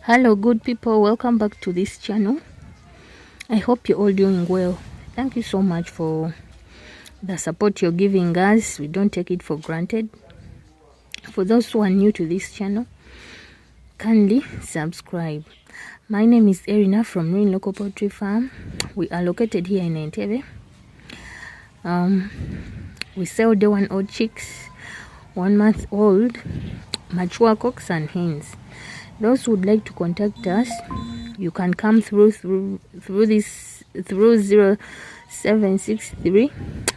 Hello good people, welcome back to this channel. I hope you're all doing well. Thank you so much for the support you're giving us. We don't take it for granted. For those who are new to this channel, kindly subscribe. My name is Erina from Rain Local Poultry Farm. We are located here in Entebbe. We sell day 1 old chicks, 1 month old, mature cocks and hens. Those who would like to contact us, you can come through 0763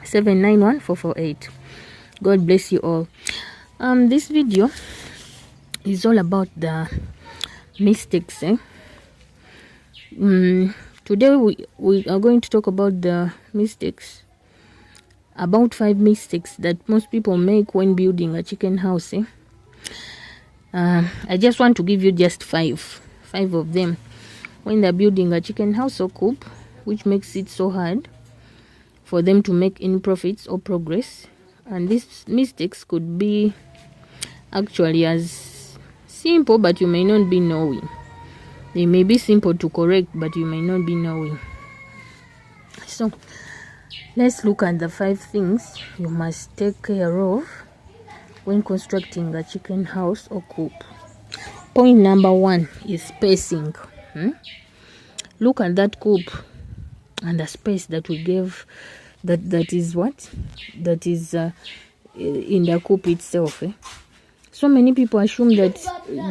791 448. God bless you all. This video is all about the mistakes. Today we are going to talk about the mistakes, about 5 mistakes that most people make when building a chicken house. I just want to give you just five of them when they're building a chicken house or coop, which makes it so hard for them to make any profits or progress. And these mistakes could be actually as simple, but you may not be knowing. They may be simple to correct, but you may not be knowing. So let's look at the 5 things you must take care of when constructing a chicken house or coop. Point number 1 is spacing. Look at that coop and the space that we gave. That is in the coop itself. So many people assume that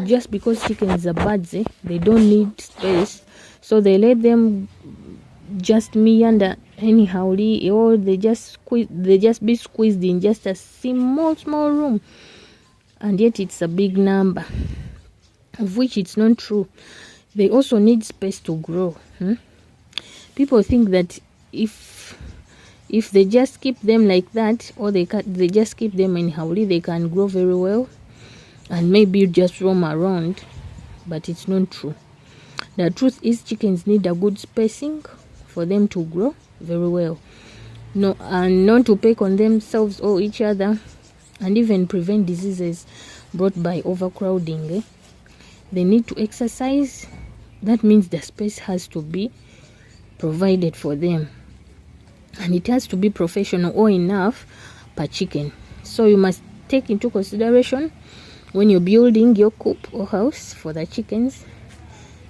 just because chickens are birds, they don't need space, so they let them just meander anyhow, or they just be squeezed in just a small room, and yet it's a big number, of which it's not true. They also need space to grow. People think that if they just keep them like that, or they just keep them anyhow, they can grow very well and maybe just roam around, but it's not true. The truth is chickens need a good spacing for them to grow very well, and not to peck on themselves or each other, and even prevent diseases brought by overcrowding. They need to exercise. That means the space has to be provided for them, and it has to be professional or enough per chicken. So you must take into consideration when you're building your coop or house for the chickens,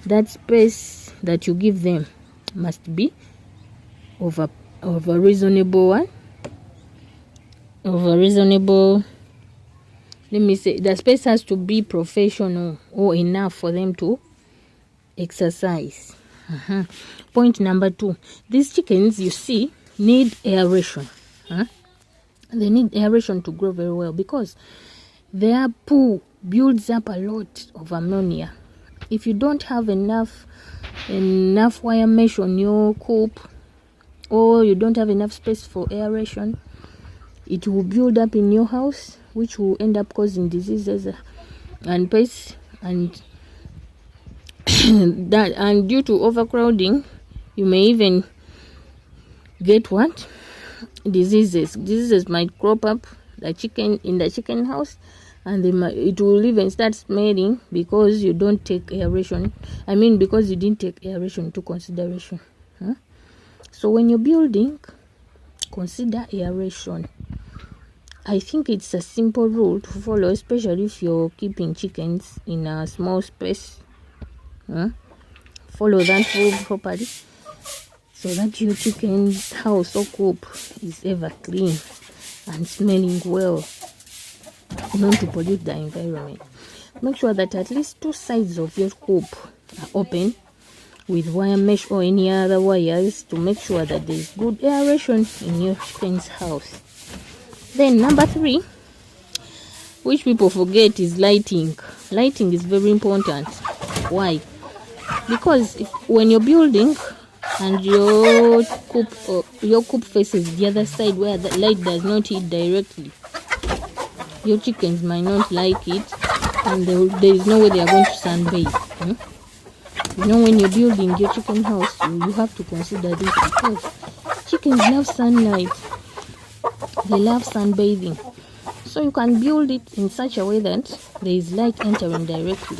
that space that you give them must be of a reasonable one. Let me say, the space has to be professional or enough for them to exercise. Point number 2, these chickens, you see, need aeration. They need aeration to grow very well, because their poo builds up a lot of ammonia. If you don't have enough wire mesh on your coop, or you don't have enough space for aeration, it will build up in your house, which will end up causing diseases and pests, and and due to overcrowding, you may even get diseases might crop up in the chicken house, and it will even start smelling because you don't take aeration. Because you didn't take aeration into consideration. So when you're building, consider aeration. I think it's a simple rule to follow, especially if you're keeping chickens in a small space. Follow that rule properly, so that your chicken's house or coop is ever clean and smelling well, not to pollute the environment. Make sure that at least 2 sides of your coop are open with wire mesh or any other wires, to make sure that there is good aeration in your chicken's house. Then number 3, which people forget, is lighting. Lighting is very important. Why? Because when you're building and your coop faces the other side where the light does not hit directly, your chickens might not like it, and there is no way they are going to sunbathe. When you're building your chicken house, you have to consider this, because chickens love sunlight. They love sunbathing. So you can build it in such a way that there is light entering directly,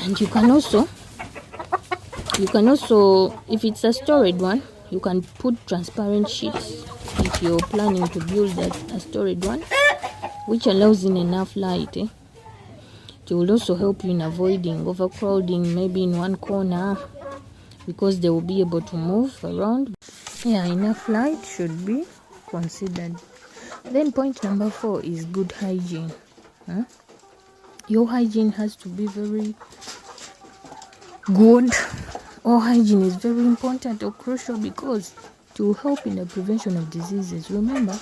And you can also, if it's a storage one, you can put transparent sheets if you're planning to build a storage one, which allows in enough light. It will also help you in avoiding overcrowding, maybe in one corner, because they will be able to move around. Yeah, enough light should be considered. Then point number 4 is good hygiene. Your hygiene has to be very good. Or hygiene is very important or crucial because to help in the prevention of diseases. Remember,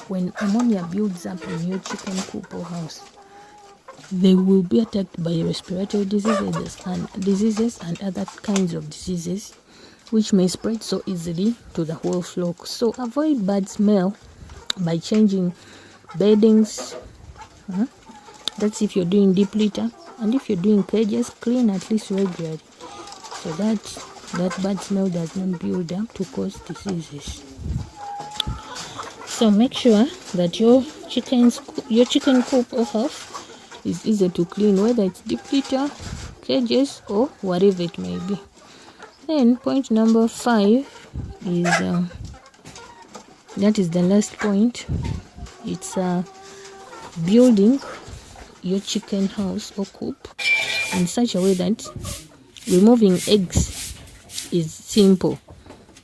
when ammonia builds up in your chicken coop or house, they will be attacked by respiratory diseases and other kinds of diseases, which may spread so easily to the whole flock. So avoid bad smell by changing beddings. That's if you're doing deep litter, and if you're doing cages, clean at least regularly, so that bad smell does not build up to cause diseases. So make sure that your chicken coop or house is easy to clean, whether it's deep litter, cages, or whatever it may be. Then point number 5 is that is the last point. It's building your chicken house or coop in such a way that removing eggs is simple,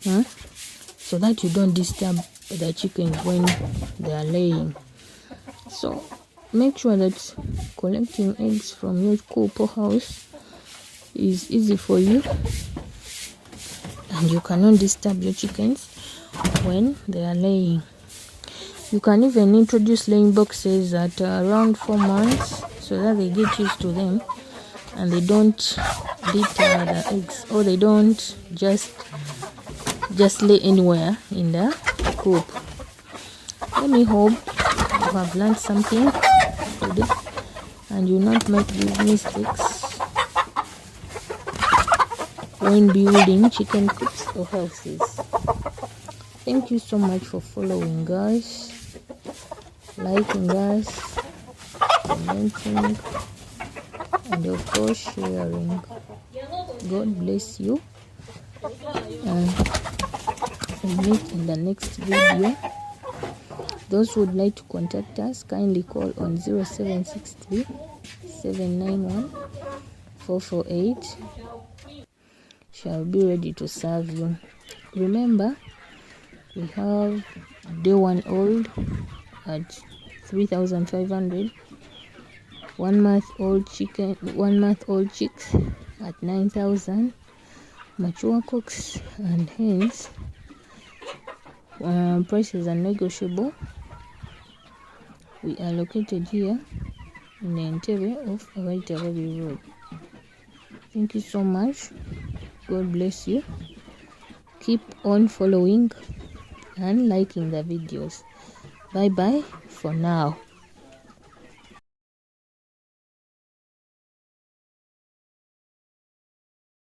so that you don't disturb the chickens when they are laying. So make sure that collecting eggs from your coop or house is easy for you, and you cannot disturb your chickens when they are laying. You can even introduce laying boxes at around 4 months, so that they get used to them and they don't litter the eggs, or they don't just lay anywhere in the coop. Let me hope you have learned something today and you not make these mistakes when building chicken coops or houses. Thank you so much for following, guys, liking us, commenting, and of course sharing. God bless you, and meet in the next video. Those who would like to contact us, kindly call on 0763 791 448. Shall be ready to serve you. Remember, we have day 1 old at 3,500, 1 month old chicks at 9,000, mature cooks and hens. Prices are negotiable. We are located here in the interior of Awaitarabi Road. Thank you so much. God bless you. Keep on following and liking the videos. Bye bye for now.